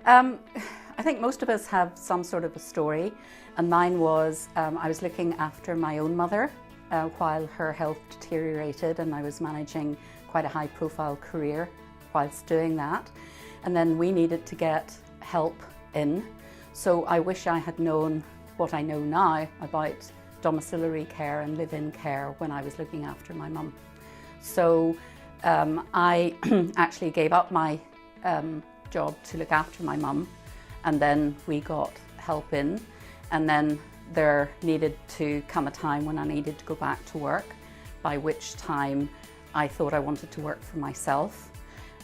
Um, I think most of us have some sort of a story, and mine was I was looking after my own mother while her health deteriorated, and I was managing quite a high-profile career whilst doing that. And then we needed to get help in. So I wish I had known what I know now about domiciliary care and live-in care when I was looking after my mum. So I actually gave up my job to look after my mum, and then we got help in, and then there needed to come a time when I needed to go back to work, by which time I thought I wanted to work for myself,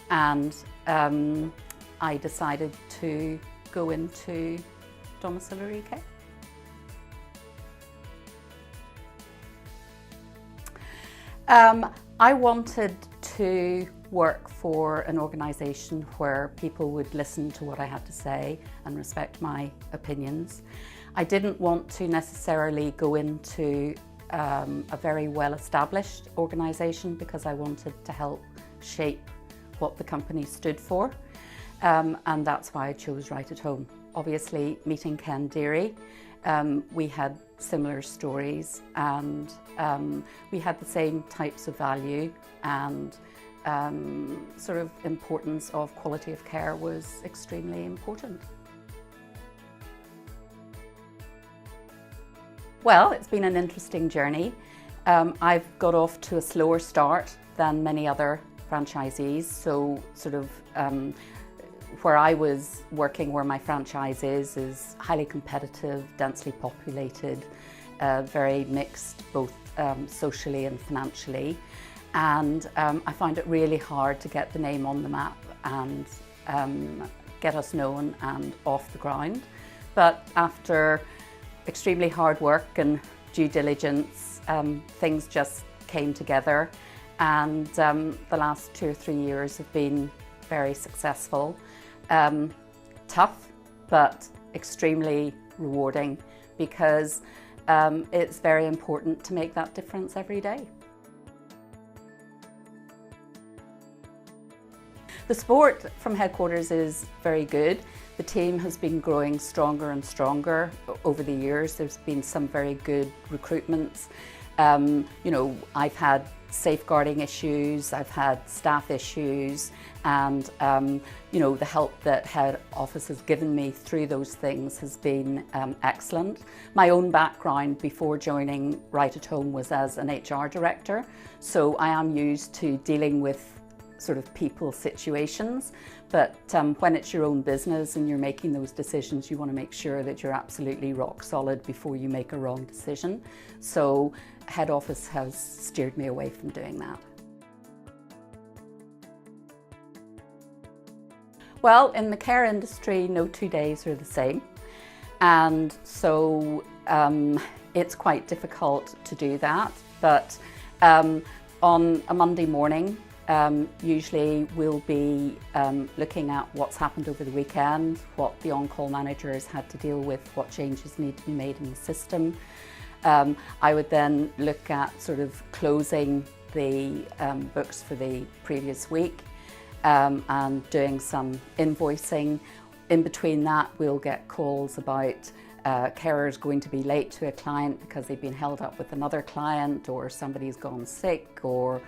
and I decided to go into domiciliary care. I wanted to work for an organisation where people would listen to what I had to say and respect my opinions. I didn't want to necessarily go into a very well-established organisation, because I wanted to help shape what the company stood for, and that's why I chose Right at Home. Obviously, meeting Ken Deary, we had similar stories, and we had the same types of value, and sort of importance of quality of care was extremely important. Well, it's been an interesting journey. I've got off to a slower start than many other franchisees, so sort of where I was working, where my franchise is highly competitive, densely populated, very mixed both socially and financially, and I found it really hard to get the name on the map and get us known and off the ground. But after extremely hard work and due diligence, things just came together, and the last 2 or 3 years have been very successful. Tough, but extremely rewarding, because it's very important to make that difference every day. The support from headquarters is very good. The team has been growing stronger and stronger over the years. There's been some very good recruitments. You know, I've had safeguarding issues, I've had staff issues, and you know, the help that head office has given me through those things has been excellent. My own background before joining Right at Home was as an HR director, so I am used to dealing with sort of people situations, but when it's your own business and you're making those decisions, you want to make sure that you're absolutely rock solid before you make a wrong decision. So head office has steered me away from doing that. Well, in the care industry, no 2 days are the same, and so it's quite difficult to do that. But on a Monday morning, usually we'll be looking at what's happened over the weekend, what the on-call manager has had to deal with, what changes need to be made in the system. I would then look at sort of closing the books for the previous week and doing some invoicing. In between that, we'll get calls about carers going to be late to a client because they've been held up with another client, or somebody's gone sick, or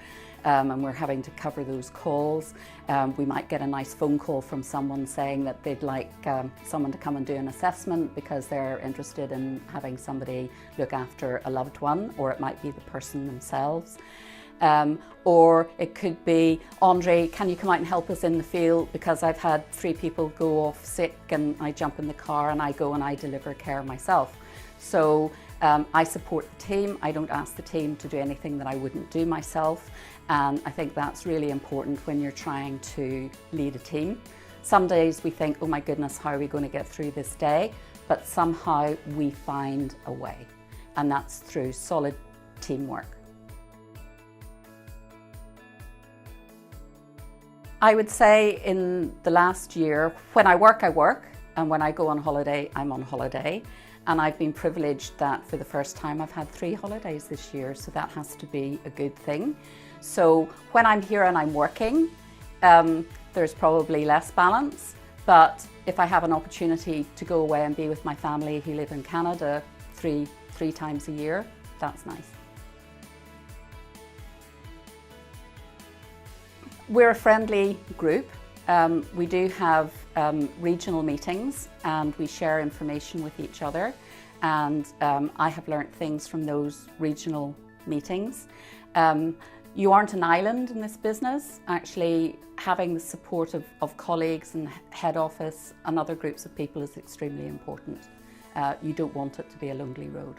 and we're having to cover those calls. We might get a nice phone call from someone saying that they'd like someone to come and do an assessment because they're interested in having somebody look after a loved one, or it might be the person themselves. Or it could be, Andree, can you come out and help us in the field, because I've had 3 people go off sick, and I jump in the car and I go and I deliver care myself. So I support the team. I don't ask the team to do anything that I wouldn't do myself, and I think that's really important when you're trying to lead a team. Some days we think, oh my goodness, how are we going to get through this day? But somehow we find a way, and that's through solid teamwork. I would say in the last year, when I work, and when I go on holiday, I'm on holiday. And I've been privileged that for the first time I've had 3 holidays this year, so that has to be a good thing. So when I'm here and I'm working, there's probably less balance, but if I have an opportunity to go away and be with my family who live in Canada three times a year, that's nice. We're a friendly group. We do have regional meetings and we share information with each other, and I have learnt things from those regional meetings. You aren't an island in this business. Actually, having the support of colleagues and head office and other groups of people is extremely important. You don't want it to be a lonely road.